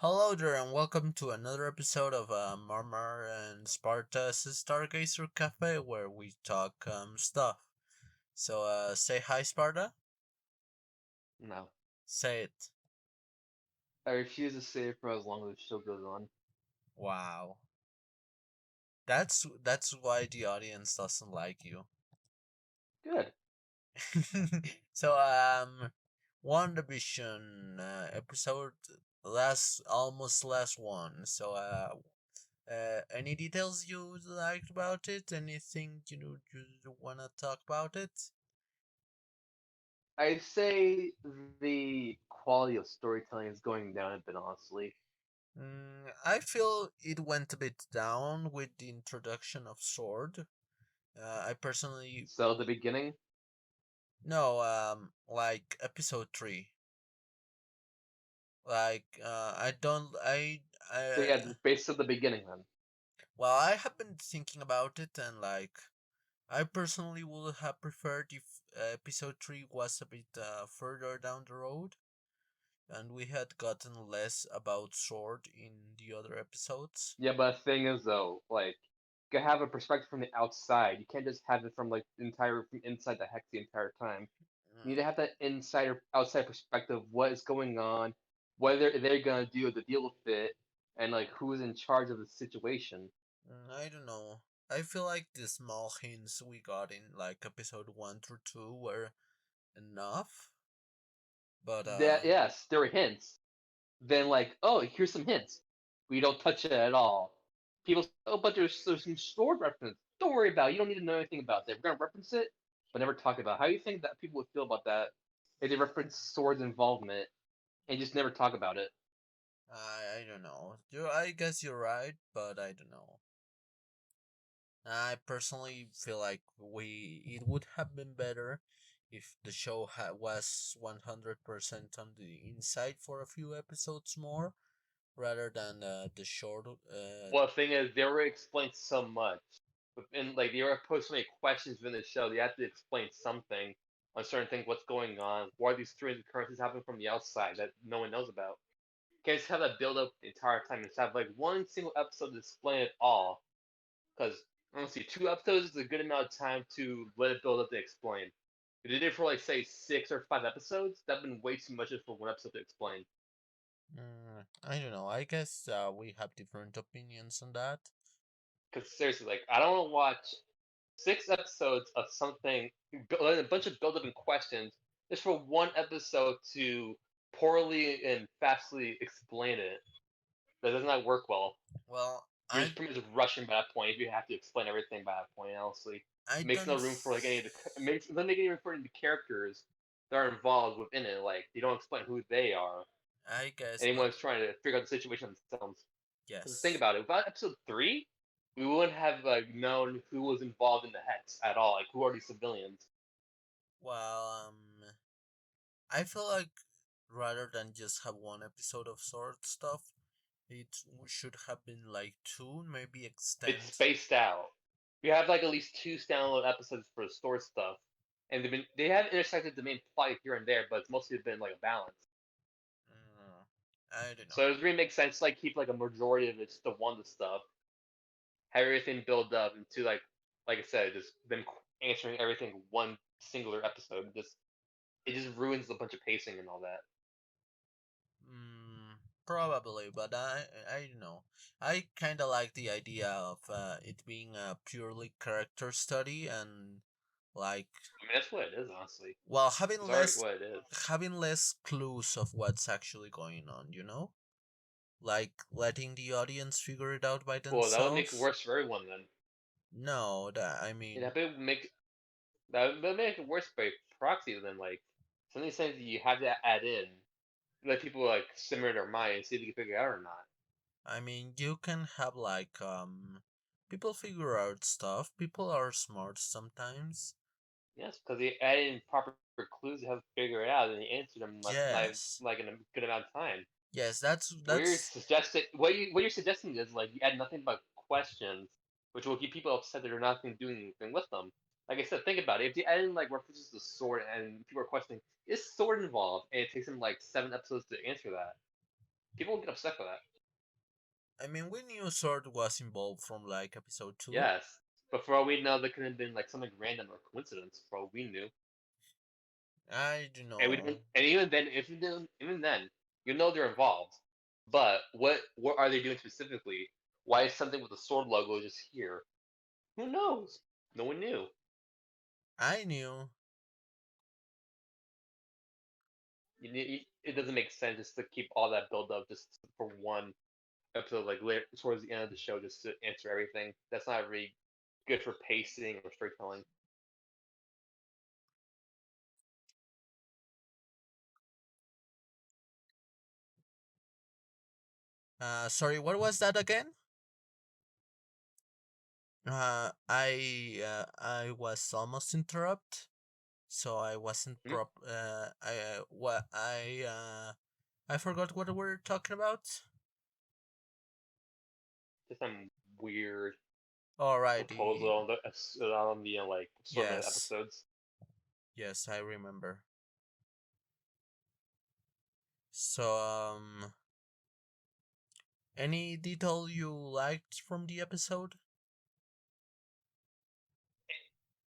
Hello there, and welcome to another episode of Marmar and Sparta's Stargazer Cafe, where we talk stuff. So, say hi, Sparta. No. Say it. I refuse to say it for as long as the show goes on. Wow, that's why the audience doesn't like you. Good. so, Wandavision episode almost last one. So, any details you liked about it? Anything you wanna talk about it? I'd say the quality of storytelling is going down a bit, honestly. I feel it went a bit down with the introduction of Sword. I personally So the beginning. no, like episode 3. Like, I don't, So I, yeah, based on the beginning then. well, I have been thinking about it, and like, I personally would have preferred if episode 3 was a bit further down the road, and we had gotten less about Sword in the other episodes. Yeah, but the thing is though, you have a perspective from the outside. You can't just have it from from inside the hex the entire time. You need to have that insider outside perspective of what is going on, what they're gonna do to deal with it, and like who's in charge of the situation. I don't know. I feel like the small hints we got in like episode 1 through 2 were enough, but Yes, there were hints. Then oh, here's some hints. We don't touch it at all. People say, oh, but there's some sword reference. Don't worry about it. You don't need to know anything about that. We're gonna reference it, but never talk about it. How do you think that people would feel about that if they reference sword's involvement and just never talk about it? I don't know. I guess you're right, but I don't know. I personally feel like it would have been better if the show was 100% on the inside for a few episodes more rather than the short. Well, the thing is, they were explained so much, and they were posed so many questions within the show. They had to explain something on certain things, what's going on, why these strange occurrences happen from the outside that no one knows about. Can't just have that build up the entire time and just have one single episode to explain it all. Because honestly, 2 episodes is a good amount of time to let it build up to explain. If they did it for say 6 or 5 episodes, that'd been way too much just for one episode to explain. I don't know. I guess we have different opinions on that. Because seriously, I don't want to watch 6 episodes of something, a bunch of build up and questions, just for one episode to poorly and fastly explain it. That does not work well. Well, You're just pretty much rushing by that point if you have to explain everything by that point, honestly. I It makes don't. no room for any of the it doesn't make any room for any of the characters that are involved within it. They don't explain who they are. I guess, but Anyone's trying to figure out the situation themselves. Because think yes. about it, without episode 3, we wouldn't have known who was involved in the hex at all. Who are these civilians? Well, I feel like rather than just have one episode of sword stuff, it should have been like two, maybe It's extend. spaced out. You have at least 2 standalone episodes for the story stuff, and they have intersected the main plot here and there, but it's mostly been a balance. I don't know. So it really makes sense to keep a majority of it just the Wanda stuff, have everything build up into like I said, just them answering everything one singular episode. It just ruins a bunch of pacing and all that. Probably, but I don't know. I kind of like the idea of it being a purely character study and like, I mean, that's what it is, honestly. well, It's already what it is. having less clues of what's actually going on, like letting the audience figure it out by Well, that would make it themselves. worse for everyone then. No, that I Yeah, mean, that would make it worse by proxy than something saying that you have to add in, let people simmer their mind and see if they can figure it out or not. you can have like people figure out stuff. People are smart sometimes. Yes, because they add in proper clues to help figure it out, and they answer them Yes. in a good amount of time. Yes, that's What you're that's suggesting, is you add nothing but questions, which will keep people upset that they're not doing anything with them. Like I said, think about it. If you add in references to sword and people are questioning, is sword involved? And it takes them 7 episodes to answer that. People get upset with that. I mean, we knew Sword was involved from like episode 2. Yes, but for all we know, there could have been like something random or coincidence. For all we knew, I don't and we didn't. know. And even then, if you didn't, even then, you know they're involved. But what are they doing specifically? Why is something with the sword logo just here? Who knows? No one knew. I knew. It doesn't make sense just to keep all that build up just for one episode, like later towards the end of the show, just to answer everything. That's not really good for pacing or storytelling. Sorry, what was that again? I was almost interrupt, so I wasn't Hmm? I forgot what we were talking about. Just some weird proposal Alrighty. on the like assortment of Yes, episodes. yes, I remember. So, any detail you liked from the episode?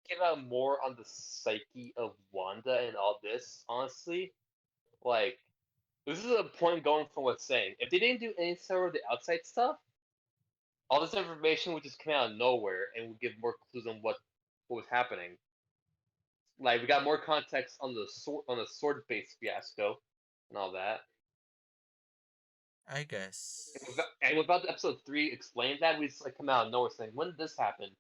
Came out more on the psyche of Wanda and all this. Honestly, like this is a point going from what's saying. If they didn't do any sort of the outside stuff, all this information would just come out of nowhere and would give more clues on what was happening. Like we got more context on the sword based fiasco and all that. I guess. And without episode 3 explaining that, we just like come out of nowhere saying, "When did this happen?"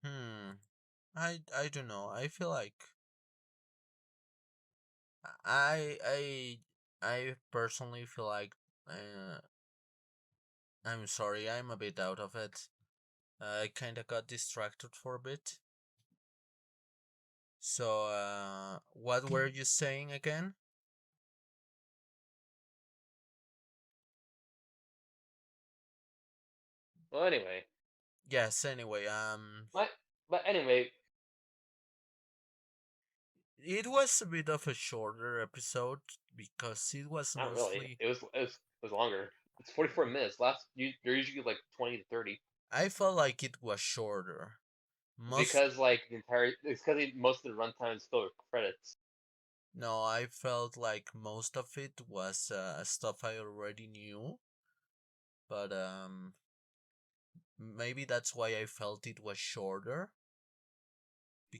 Hmm. I don't know. I feel like I I I personally feel like I'm sorry. I'm a bit out of it. I kind of got distracted for a bit. So, what were you saying again? Well, anyway, Yes. Anyway, but anyway, it was a bit of a shorter episode because it was not really. mostly. It was longer. It's 44 minutes. They're usually like 20 to 30 I felt like it was shorter. Most because like it's because most of the runtime is filled with credits. No, I felt like most of it was stuff I already knew, but maybe that's why I felt it was shorter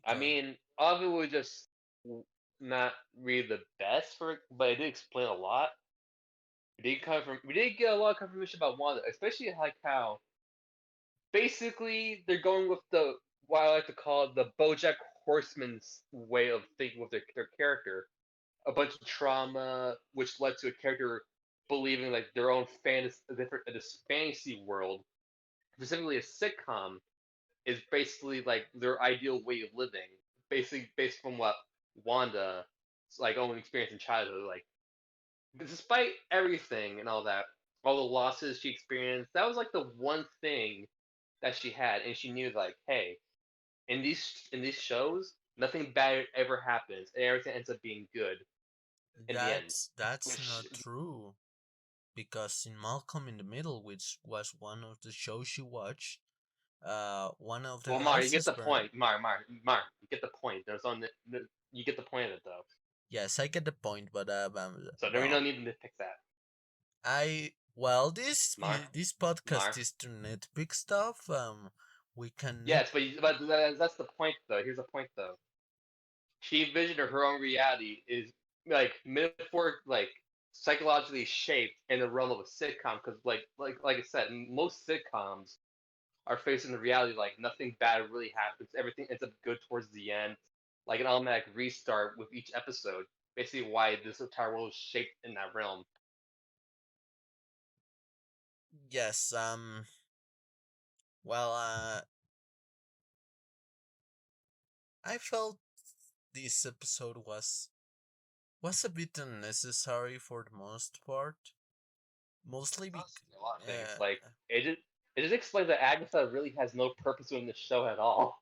I because mean, all of it was just not really the best for it, but it did explain a lot. We did get a lot of confirmation about Wanda, especially like how basically they're going with the what I like to call the BoJack Horseman's way of thinking with their character. A bunch of trauma, which led to a character believing like their own this fantasy world, specifically a sitcom, is basically like their ideal way of living, basically based from what Wanda's like own experience in childhood. Like, despite everything and all that, all the losses she experienced, that was like the one thing that she had, and she knew like, hey, in these shows, nothing bad ever happens, and everything ends up being good in the end. that's Which, not true. Because in Malcolm in the Middle, which was one of the shows she watched, one of the well, Mar, you get houses the burned. point. Mar, you get the point. You get the point of it though. Yes, I get the point, but So there no well, need to nitpick that. this Mar, this podcast Mar. is to nitpick stuff. We can nit. Yes, but that's the point though. Here's the point though. She envisioned her own reality is like metaphor, like psychologically shaped in the realm of a sitcom. Because like I said, most sitcoms are facing the reality like nothing bad really happens. Everything ends up good towards the end, like an automatic restart with each episode. Basically, why this entire world is shaped in that realm. Yes. Well. I felt this episode was a bit unnecessary for the most part. Mostly because, A lot of things. uh, Like it just explains that Agatha really has no purpose in the show at all.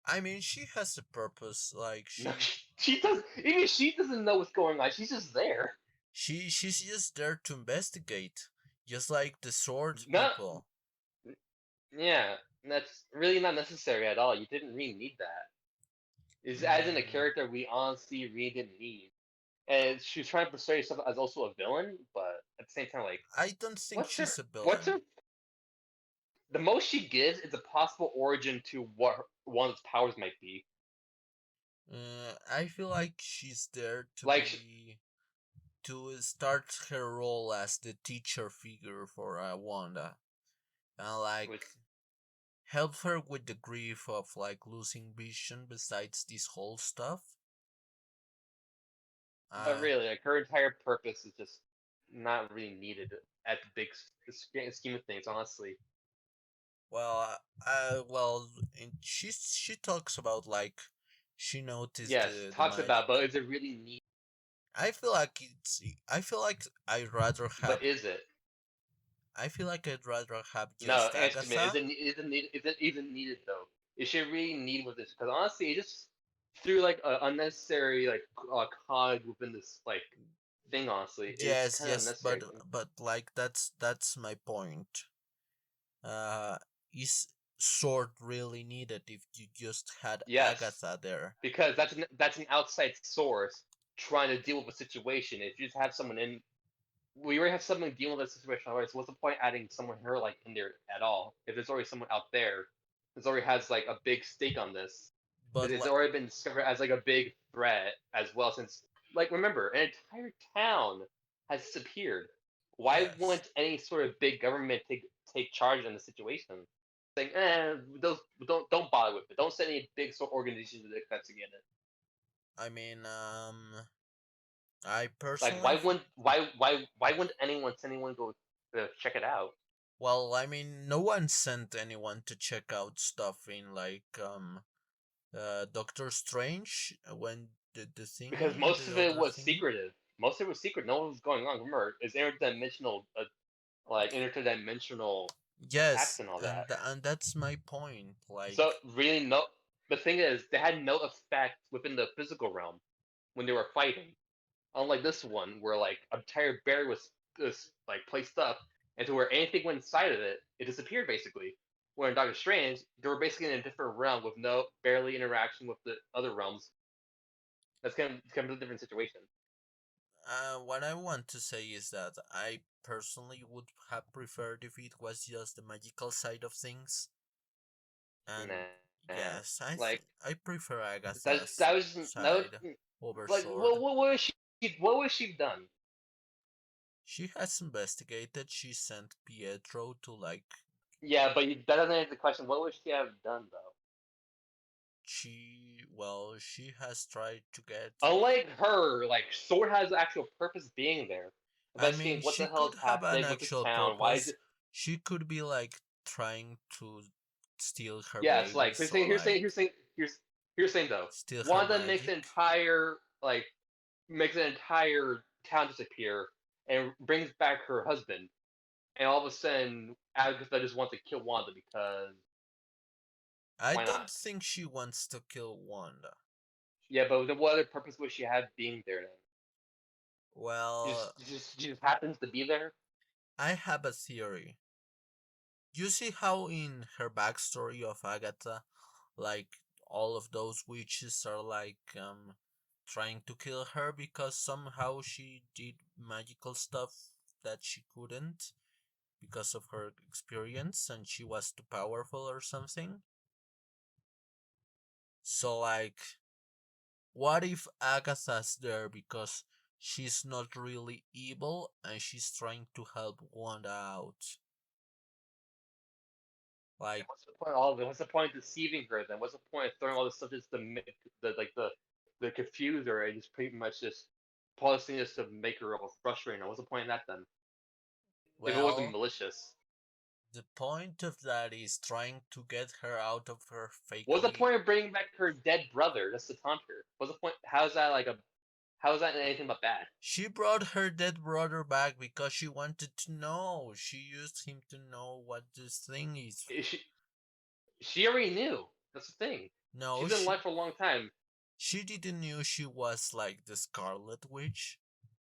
I mean, she has a purpose. Like No, she, she does. Even she doesn't know what's going on. She's just there. She's just there to investigate, just like the sword Not people. yeah, that's really not necessary at all. You didn't really need that. Is as in a Mm, character we honestly really didn't need. And she was trying to portray herself as also a villain, but at the same time, like, I don't think what's her she's a what's villain. her the most she gives is a possible origin to what one of its powers might be. I feel like she's there to Like, be to start her role as the teacher figure for Wanda, and like which, help her with the grief of like losing vision. Besides this whole stuff, but uh, really, like her entire purpose is just not really needed at the big scheme of things. Honestly, well, she talks about like she noticed yes, the talks magic. about, but is it really neat? I feel like I feel like I'd rather have. But is it? I feel like I'd rather have No, just answer me. Agatha. Is it even needed though? Is she really needed with this? Because honestly, it just threw like an unnecessary like cog within this like thing. Honestly, it's Yes, kind of yes, unnecessary. but like that's my point. Uh, is sword really needed if you just had Yes, Agatha there? because that's an outside source trying to deal with a situation. If you just have someone in, we already have someone dealing with a situation already. So what's the point adding someone her like in there at all? If there's already someone out there, that already has like a big stake on this. But It's like, already been discovered as like a big threat as well. Since like remember, an entire town has disappeared. Why yes, wouldn't any sort of big government take charge in the situation? Saying, those don't bother with it. Don't send any big sort of organizations to investigate it. I mean, I Like personally, why wouldn't anyone go to check it out? well, I mean, no one sent anyone to check out stuff in like Doctor Strange when the Because thingy, most the of it other was thingy. secretive. Most of it was secret. No one was going on. Remember, it's interdimensional, like interdimensional attacks Yes, and all that. and that's my point. So Like, really, no. The thing is, they had no effect within the physical realm when they were fighting. Unlike this one, where like a entire barrier was like placed up, and to where anything went inside of it, it disappeared basically. Where in Doctor Strange, they were basically in a different realm with no barely interaction with the other realms. That's kind of a completely different situation. what I want to say is that I personally would have preferred if it was just the magical side of things. And Nah, yes, like I prefer that's Agatha's that was that side over like Sword. what was she done? She has investigated. She sent Pietro to like Yeah, but that doesn't answer the question. What would she have done though? she has tried to get. Unlike her, like Sword has actual purpose being there, I mean, investigating what she the hell could is have an happening with this actual town. Why is purpose. it? She could be like trying to steal her Yes, like babies or like here's saying though. steal her Wanda makes an magic. entire makes an entire town disappear and brings back her husband, and all of a sudden Agatha just wants to kill Wanda because I why not? don't think she wants to kill Wanda. Yeah, but then what other purpose would she have being there then? Well, She just happens to be there. I have a theory. You see how in her backstory of Agatha, like all of those witches are like trying to kill her because somehow she did magical stuff that she couldn't because of her experience and she was too powerful or something. So like what if Agatha's there because she's not really evil and she's trying to help Wanda out? And Like what's the point of all of it? What's the point of deceiving her then? What's the point of throwing all this stuff just to make the confuse her and just pretty much just policy just to make her all frustrated? What's the point of that then? If it wasn't well, malicious, the point of that is trying to get her out of her what's the fakery. point of bringing back her dead brother just to taunt her? What's the point? How is that anything but bad? She brought her dead brother back because she wanted to know. She used him to know what this thing is. She she already knew. That's the thing. No, She's been alive for a long time. she didn't knew she was like the Scarlet Witch.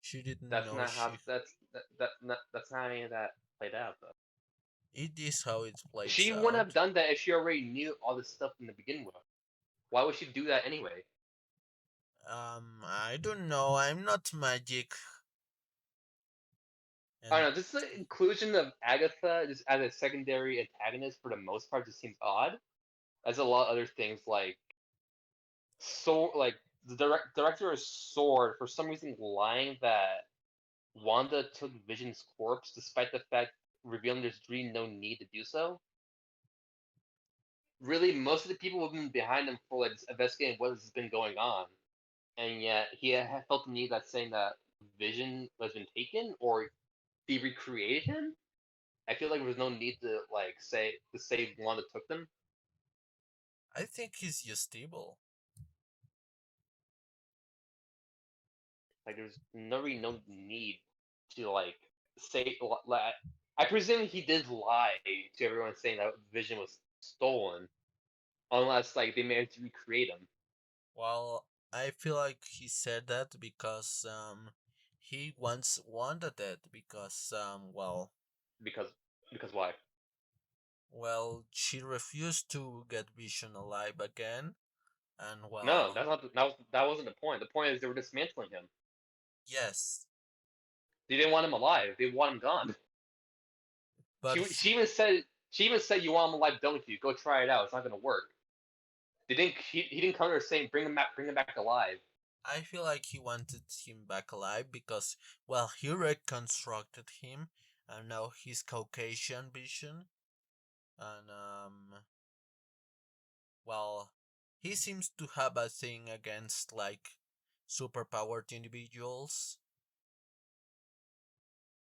She didn't That's know not how she. that's not how any of that played out though. It is how it plays She wouldn't have out. done that if she already knew all this stuff in the beginning with. Why would she do that anyway? I don't know. I'm not magic, I and don't know. Just the inclusion of Agatha just as a secondary antagonist for the most part just seems odd. As a lot of other things like the director of Sword for some reason lying that Wanda took Vision's corpse despite the fact revealing there's really no need to do so. Really, most of the people who've been behind him for like investigating what has been going on, and yet he had felt the need that saying that Vision has been taken or they recreated him. I feel like there was no need to say Wanda took them. I think he's just evil. Like there's no need to say like I presume he did lie to everyone saying that Vision was stolen, unless like they managed to recreate him Well, I feel like he said that because he once wanted it because because why? she refused to get Vision alive again, and No, that's not that wasn't the point. The point is they were dismantling him. yes, They didn't want him alive. They want him gone. but She even said you want him alive, don't you? Go try it out. It's not gonna work. He didn't come to her saying bring him back alive. I feel like he wanted him back alive because he reconstructed him, and now he's Caucasian Vision, and well, he seems to have a thing against like superpowered individuals.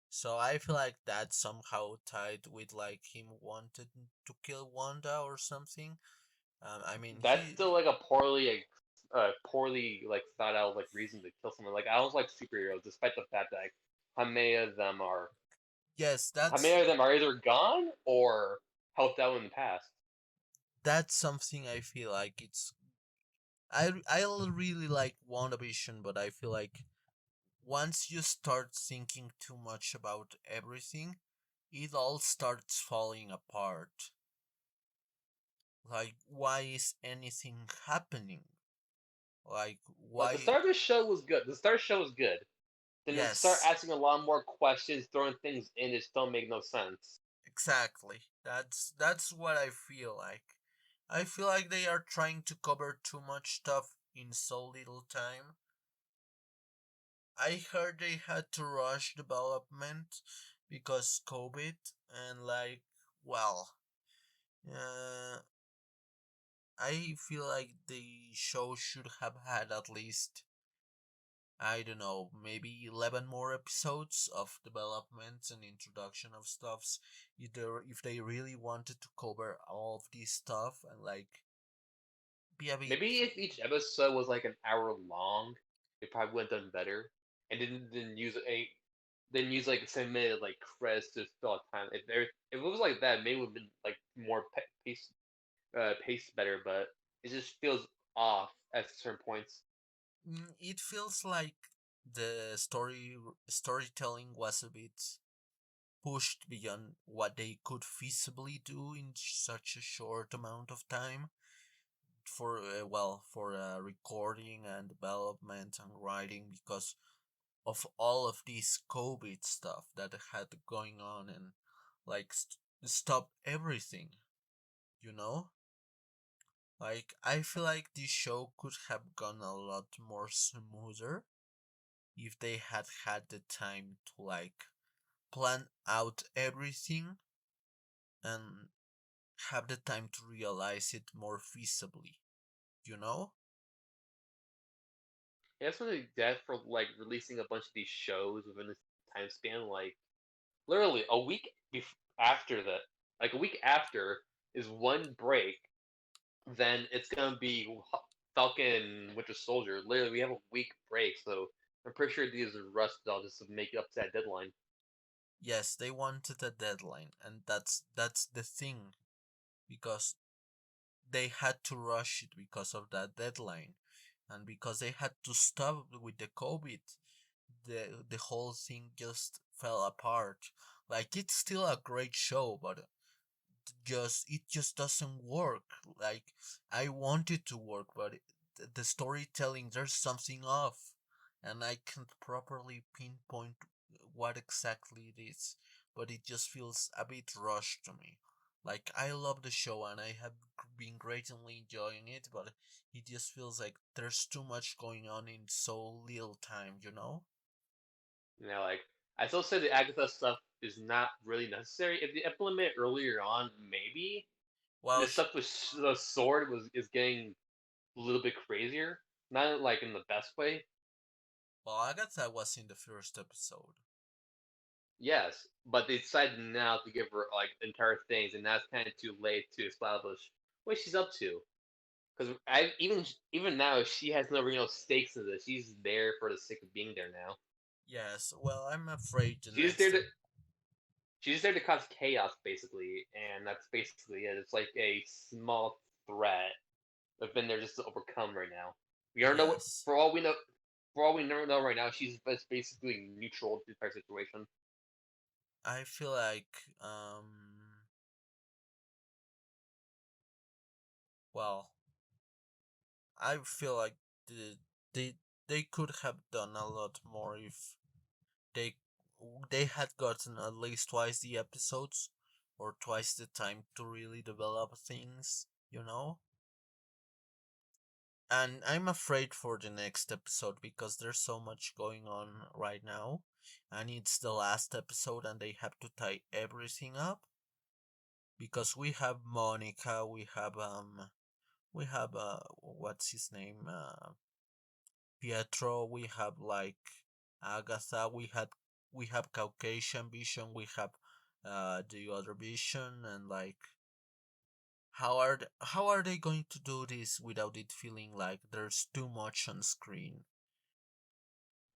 So I feel like that's somehow tied with like him wanted to kill Wanda or something. I mean That's he still like a poorly like thought out like reason to kill someone. Like I don't like superheroes, despite the fact that like, how many of them are yes, how many that's of them are either gone or helped out in the past. that's something I feel like I really like WandaVision, but I feel like once you start thinking too much about everything, it all starts falling apart. Like, why is anything happening? Like, But the why? start of the show was good. The start of the show was good. Then they start Yes, asking a lot more questions, throwing things in that just don't make no sense. exactly. That's what I feel like. I feel like they are trying to cover too much stuff in so little time. I heard they had to rush development because COVID and well, uh, I feel like the show should have had at least, I don't know, maybe 11 more episodes of development and introduction of stuffs. If they really wanted to cover all of this stuff and like be a bit. Maybe if each episode was like an hour long, it probably would have done better. And then use like 10 minute like credits to fill out time. If it was like that, maybe it would have been like more paced better. But it just feels off at certain points. It feels like the storytelling was a bit pushed beyond what they could feasibly do in such a short amount of time for recording and development and writing because of all of this COVID stuff that had going on and like stop everything, you know? Like I feel like this show could have gone a lot more smoother if they had had the time to like plan out everything and have the time to realize it more feasibly, you know? Yeah, that's really dead for like releasing a bunch of these shows within this time span. Like literally after that, like a week after is one break. Then it's gonna be Falcon and Winter Soldier. Literally, we have a week break, so I'm pretty sure these are rushed all just to make it up to that deadline. Yes, they wanted a deadline and that's the thing because they had to rush it because of that deadline and because they had to stop with the COVID. the whole thing just fell apart. Like it's still a great show, but it just doesn't work. Like I want it to work, but the storytelling, there's something off, and I can't properly pinpoint what exactly it is. But it just feels a bit rushed to me. Like I love the show and I have been greatly enjoying it, but it just feels like there's too much going on in so little time. You know? You know, like I still say the Agatha stuff is not really necessary. If they implement it earlier on, maybe. And Well, the stuff with the sword was is getting a little bit crazier. Not like in the best way. Agatha was in the first episode. Yes, but they decided now to give her like entire things, and that's kind of too late to establish what she's up to. Because I even now she has no real stakes in this. She's there for the sake of being there now. Yes, well, I'm afraid the She's there next. to she's there to cause chaos basically, and that's basically it. It's like a small threat within there just to overcome right now. We don't know what Yes, for all we know. For all we know right now, she's just basically neutral to the entire situation. I feel like, well, I feel like they they could have done a lot more if they they had gotten at least twice the episodes or twice the time to really develop things, you know? And I'm afraid for the next episode because there's so much going on right now, and it's the last episode and they have to tie everything up because we have Monica, we have what's his name? Pietro, we have like Agatha, we have Caucasian Vision, we have the other Vision, and like how are they going to do this without it feeling like there's too much on screen?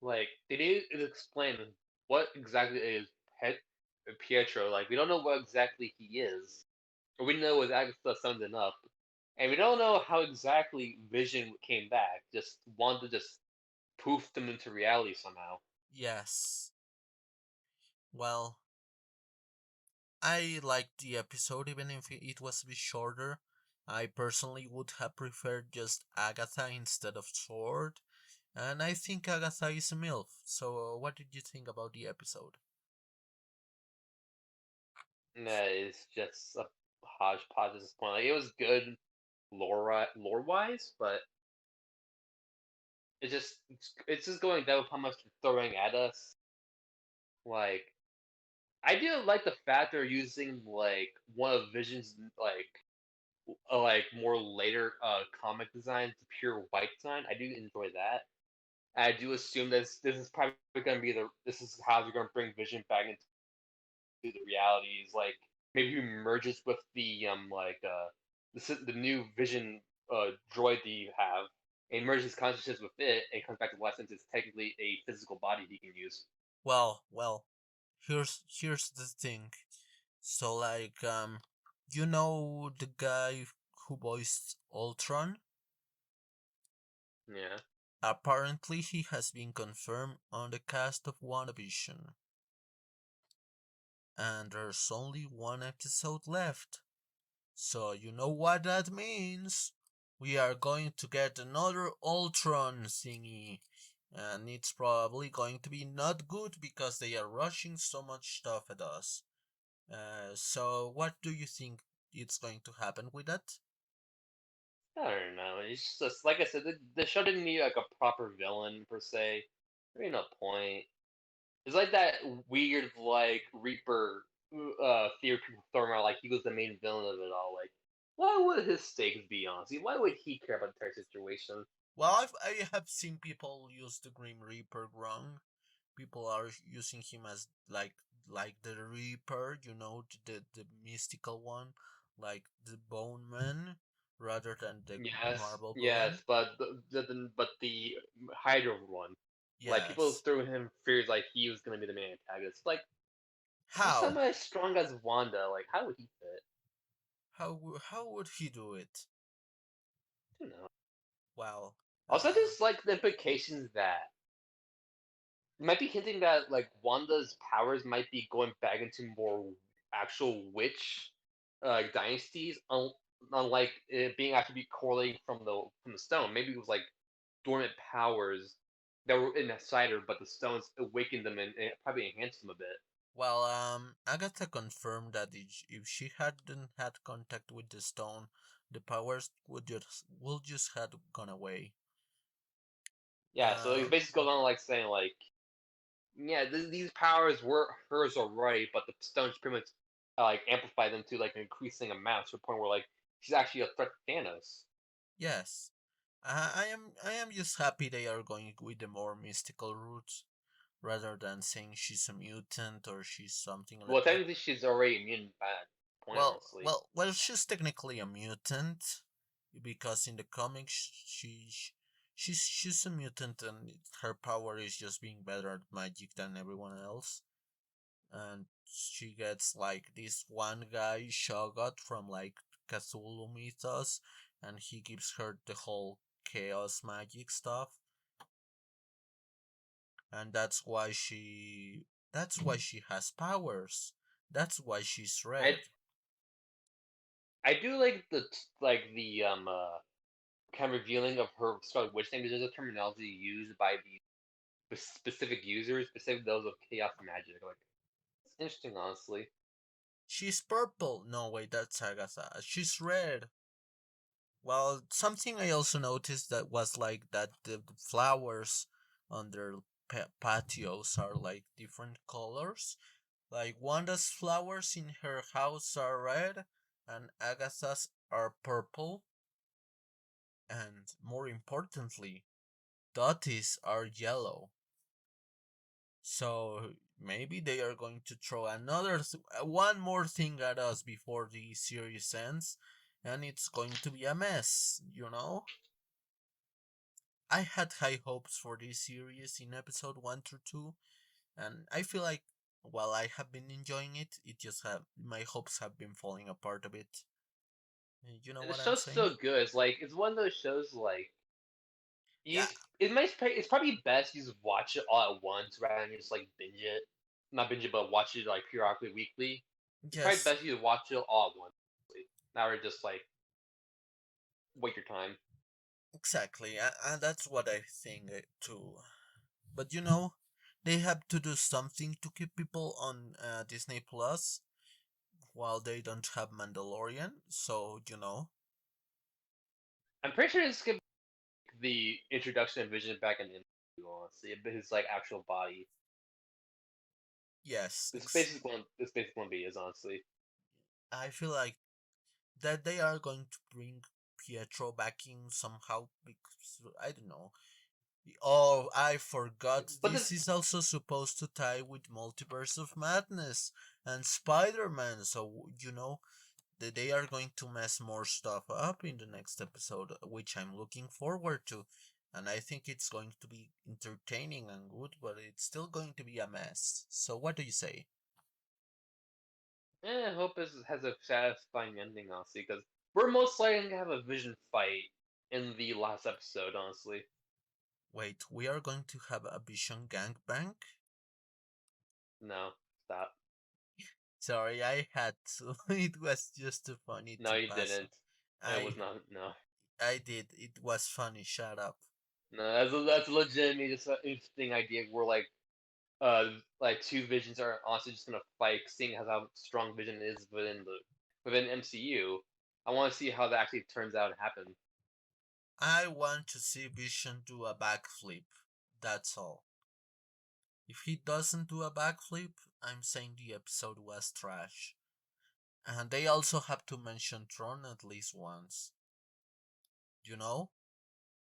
Like they didn't explain what exactly is Pietro. Like we don't know what exactly he is, or we know what Agatha summed him up, and we don't know how exactly Vision came back. Just wanted to just poof them into reality somehow. Yes. Well, I liked the episode even if it was a bit shorter. I personally would have preferred just Agatha instead of Sword, and I think Agatha is a MILF. So, what did you think about the episode? Nah, it's just a hodgepodge at this point. Like it was good lore wise, but it's just going down with how much they're throwing at us. Like I do like the fact they're using like one of Vision's like more later comic designs, the pure white design. I do enjoy that. I do assume this is probably going to be this is how they're going to bring Vision back into the realities. Like maybe he merges with the new Vision droid that you have, and merges his consciousness with it, and comes back to life since it's technically a physical body he can use. Well, here's the thing. So, like, you know the guy who voiced Ultron? Yeah. Apparently, he has been confirmed on the cast of Wandavision, and there's only one episode left. So you know what that means. We are going to get another Ultron thingy. And it's probably going to be not good because they are rushing so much stuff at us. So what do you think it's going to happen with that? I don't know. It's just like I said, the show didn't need like a proper villain per se. There ain't no point. It's like that weird like Reaper theory people throwing around like he was the main villain of it all. Like, why would his stakes be on? See, why would he care about the entire situation? Well, I have seen people use the Grim Reaper wrong. People are using him as like the Reaper, you know, the mystical one, like the Bone Man, rather than the Yes, Marble yes, Villain. but the Hydra one, like people Yes. threw him fears like he was gonna be the main antagonist. Like he's How? somebody as strong as Wanda. Like how would he fit? How would he do it? You know. Well, Also, just like the implications that might be hinting that like Wanda's powers might be going back into more actual witch dynasties, unlike it being actually be correlating from the stone. Maybe it was like dormant powers that were inside her, but the stones awakened them and probably enhanced them a bit. Well, Agatha confirmed that if she hadn't had contact with the stone, the powers would just had gone away. Yeah, so it's Uh, basically going on like saying like, yeah, these powers were hers already, but the stones pretty much like amplify them to like an increasing amount to the point where like she's actually a threat to Thanos. yes, I am just happy they are going with the more mystical route rather than saying she's a mutant or she's something Well, like that. technically she's already immune by that point, Well, honestly. well, well, she's technically a mutant because in the comics she's a mutant and her power is just being better at magic than everyone else. And she gets like this one guy Shogot from like Cthulhu mythos, and he gives her the whole chaos magic stuff, and that's why she has powers. That's why she's I red. I do like the kind of revealing of her Scarlet Witch name. There's a terminology used by the specific users, specifically those of chaos magic. Like it's interesting, honestly. She's purple. No, wait, that's Agatha. She's red. Well, something I also noticed that was like that the flowers on their patios are like different colors. Like Wanda's flowers in her house are red, and Agatha's are purple, and more importantly, Dottie's are yellow. So maybe they are going to throw one more thing at us before the series ends, and it's going to be a mess, you know? I had high hopes for this series in episode 1 through 2, and I feel like while I have been enjoying it, it just have my hopes have been falling apart a bit. You know The what I'm show's saying? so good. It's one of those shows like you. Yeah, It's probably best you just watch it all at once rather than just like binge it. Not binge it, but watch it like periodically, weekly. It's probably yes, best you to watch it all at once. Not really just like wait your time. exactly. And that's what I think too. But they have to do something to keep people on Disney Plus while they don't have Mandalorian. So I'm pretty sure this could be the introduction of Vision back in the MCU, honestly, but his like actual body. yes, This basically going to be is honestly. I feel like that they are going to bring Pietro back in somehow because I don't know. Oh, I forgot. But the This is also supposed to tie with Multiverse of Madness and Spider-Man. So that they are going to mess more stuff up in the next episode, which I'm looking forward to. And I think it's going to be entertaining and good, but it's still going to be a mess. So what do you say? I hope this has a satisfying ending, honestly, because we're most likely going to have a Vision fight in the last episode, honestly. Wait, we are going to have a Vision gangbang? No, stop. Sorry, I had to. It was just too funny No, to you pass. didn't. It I was not. No. I did. It was funny. Shut up. No, that's a legitimately just an interesting idea where like two visions are honestly just gonna fight, seeing as how strong Vision is within MCU. I want to see how that actually turns out and happen. I want to see Vision do a backflip. That's all. If he doesn't do a backflip, I'm saying the episode was trash. And they also have to mention Tron at least once. You know?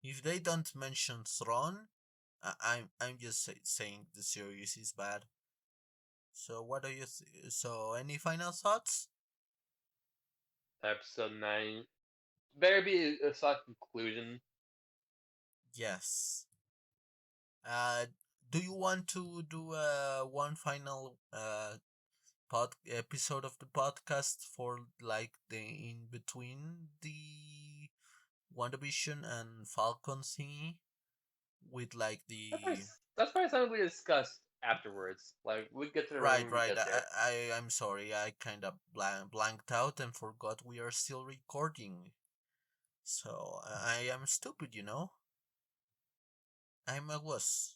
If they don't mention Tron, I'm just saying the series is bad. So what do you so any final thoughts? Episode 9 better be a soft conclusion. Yes. Do you want to do one final pod episode of the podcast for like the in between the WandaVision and Falcon thingy? with like the That's probably something we discussed afterwards. Like we get to the room right, when we right. get there. I'm sorry. I kind of blanked out and forgot we are still recording. So I am stupid, you know. I'm a wuss.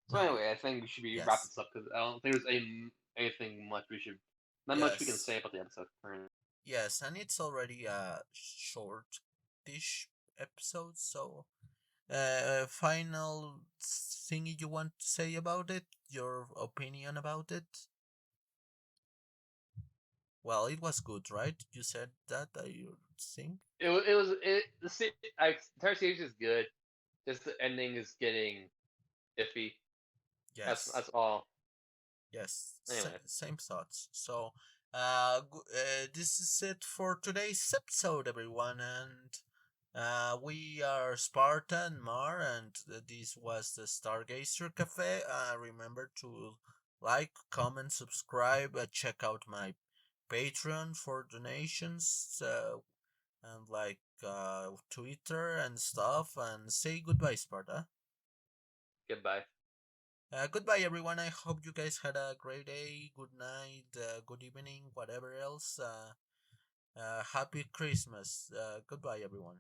So anyway, I think we should be wrapping Yes, this up because I don't think there's anything much we should, not much we can say yes, about the episode currently. yes. And it's already a short-ish episode. So, final thing you want to say about it? Your opinion about it? Well, it was good, right? You said that. You think? The entire series is good. Just the ending is getting iffy. Yes. That's all. Yes, Anyway, same thoughts. So, this is it for today's episode, everyone, and we are Sparta and Mar, and this was the Stargazer Cafe. Remember to like, comment, subscribe, check out my Patreon for donations, and like Twitter and stuff, and say goodbye, Sparta. goodbye. Goodbye, everyone. I hope you guys had a great day, good night, good evening, whatever else. Happy Christmas. Goodbye, everyone.